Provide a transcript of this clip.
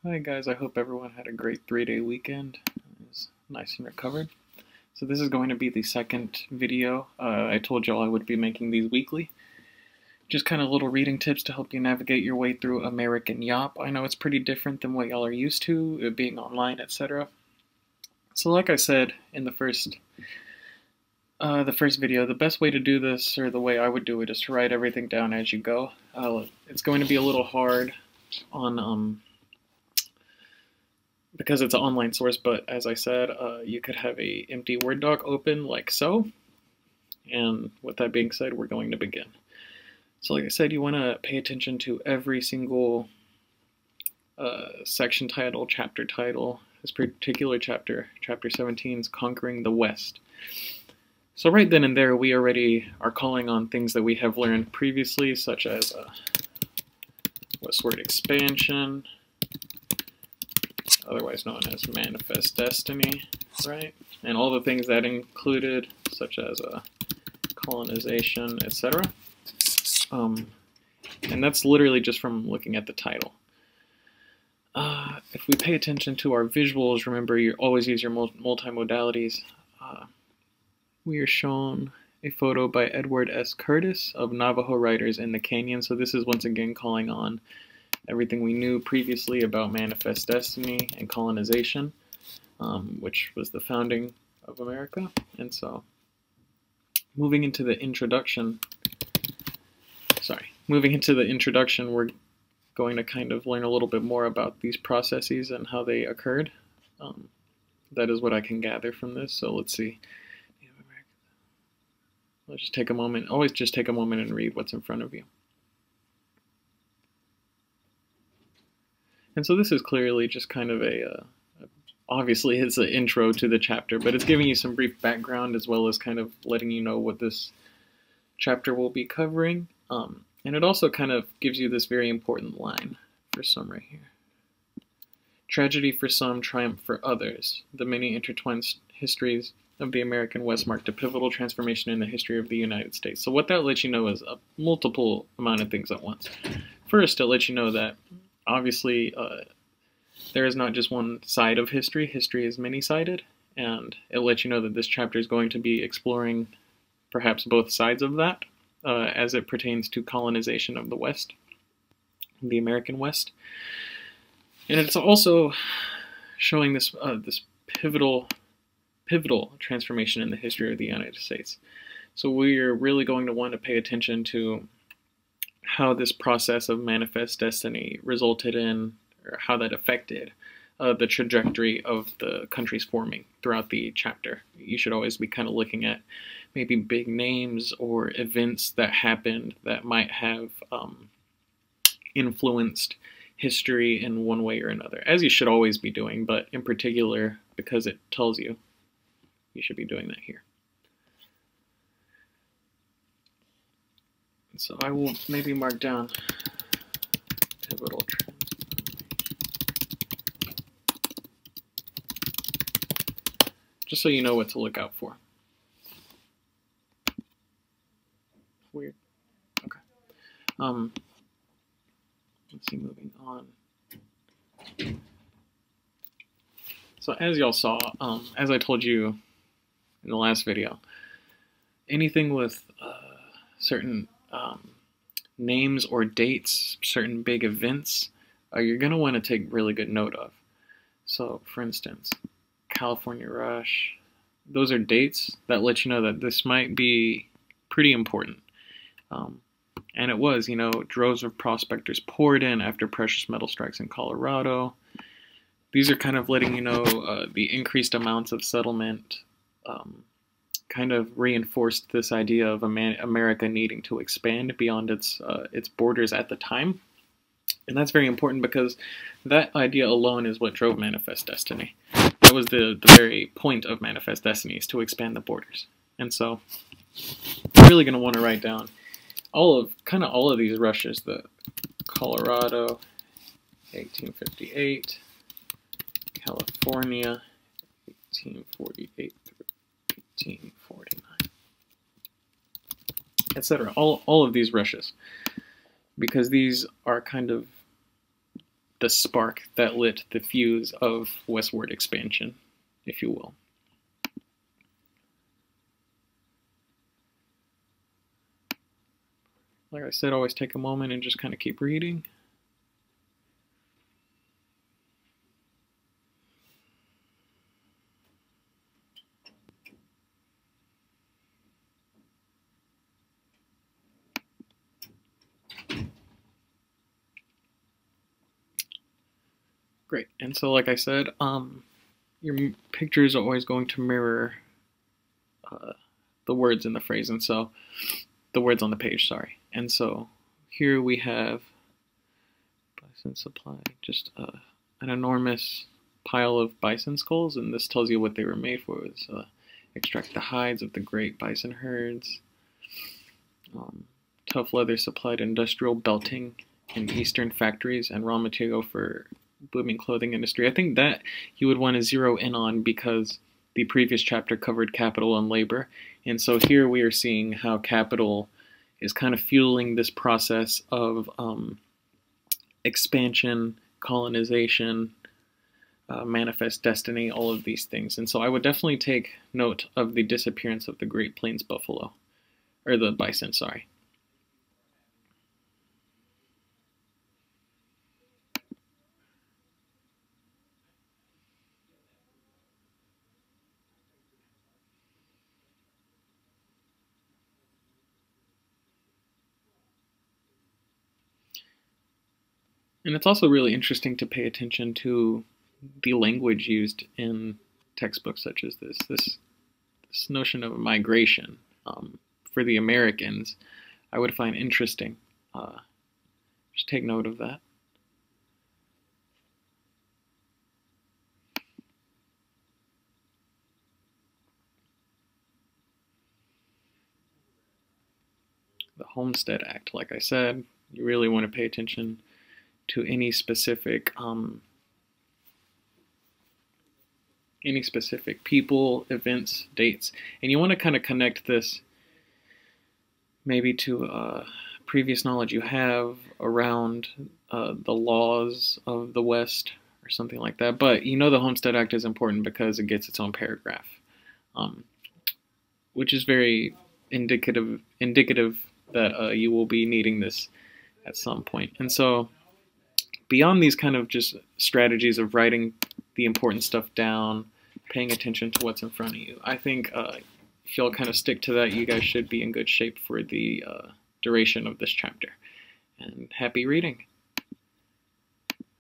Hi guys, I hope everyone had a great 3-day weekend. It was nice and recovered. So this is going to be the second video. I told y'all I would be making these weekly. Just kind of little reading tips to help you navigate your way through American YAWP. I know it's pretty different than what y'all are used to, it being online, etc. So like I said in the first video, the best way to do this, or the way I would do it, is to write everything down as you go. It's going to be a little hard on because it's an online source, but as I said, you could have a empty Word doc open like so. And with that being said, we're going to begin. So like I said, you want to pay attention to every single section title, chapter title. This particular chapter, chapter 17, is Conquering the West. So right then and there, we already are calling on things that we have learned previously, such as westward expansion, otherwise known as manifest destiny, right? And all the things that included, such as colonization, etc. And that's literally just from looking at the title. If we pay attention to our visuals, remember you always use your multimodalities. We are shown a photo by Edward S. Curtis of Navajo Riders in the Canyon. So this is once again calling on everything we knew previously about manifest destiny and colonization, which was the founding of America. And so moving into the introduction, we're going to kind of learn a little bit more about these processes and how they occurred. That is what I can gather from this. So let's see. Let's just take a moment. Always just take a moment and read what's in front of you. And so this is clearly just kind of obviously it's an intro to the chapter, but it's giving you some brief background as well as kind of letting you know what this chapter will be covering. And it also kind of gives you this very important line for some right here. Tragedy for some, triumph for others. The many intertwined histories of the American West marked a pivotal transformation in the history of the United States. So what that lets you know is a multiple amount of things at once. First, it lets you know that obviously there is not just one side of history. History is many-sided, and it lets you know that this chapter is going to be exploring perhaps both sides of that as it pertains to colonization of the West, the American West. And it's also showing this this pivotal transformation in the history of the United States. So we're really going to want to pay attention to how this process of manifest destiny resulted in, or how that affected the trajectory of the country's forming throughout the chapter. You should always be kind of looking at maybe big names or events that happened that might have influenced history in one way or another, as you should always be doing, but in particular, because it tells you, you should be doing that here. So I will maybe mark down pivotal transformation. Just so you know what to look out for. Weird. Okay. Let's see, moving on. So as y'all saw, as I told you in the last video, anything with certain names or dates, certain big events, you're going to want to take really good note of. So, for instance, California Rush, those are dates that let you know that this might be pretty important. And it was, you know, droves of prospectors poured in after precious metal strikes in Colorado. These are kind of letting you know the increased amounts of settlement kind of reinforced this idea of America needing to expand beyond its borders at the time. And that's very important because that idea alone is what drove Manifest Destiny. That was the very point of Manifest Destiny, is to expand the borders. And so you're really going to want to write down all of these rushes: the Colorado, 1858, California, 1848 through 1849, etc. All of these rushes, because these are kind of the spark that lit the fuse of westward expansion, if you will. Like I said, always take a moment and just kind of keep reading. Great. And so, like I said, your picture is always going to mirror the words in the phrase, and so the words on the page, sorry. And so here we have bison supply, just an enormous pile of bison skulls, and this tells you what they were made for. It was extract the hides of the great bison herds. Tough leather supplied industrial belting in eastern factories and raw material for booming clothing industry. I think that you would want to zero in on because the previous chapter covered capital and labor. And so here we are seeing how capital is kind of fueling this process of expansion, colonization, manifest destiny, all of these things. And so I would definitely take note of the disappearance of the Great Plains buffalo, or the bison, sorry. And it's also really interesting to pay attention to the language used in textbooks such as this notion of migration for the Americans, I would find interesting. Just take note of that. The Homestead Act, like I said, you really want to pay attention to any specific people, events, dates, and you want to kind of connect this maybe to previous knowledge you have around the laws of the West or something like that. But you know the Homestead Act is important because it gets its own paragraph, which is very indicative that you will be needing this at some point. And so beyond these kind of just strategies of writing the important stuff down, paying attention to what's in front of you, I think if you'll kind of stick to that, you guys should be in good shape for the duration of this chapter. And happy reading.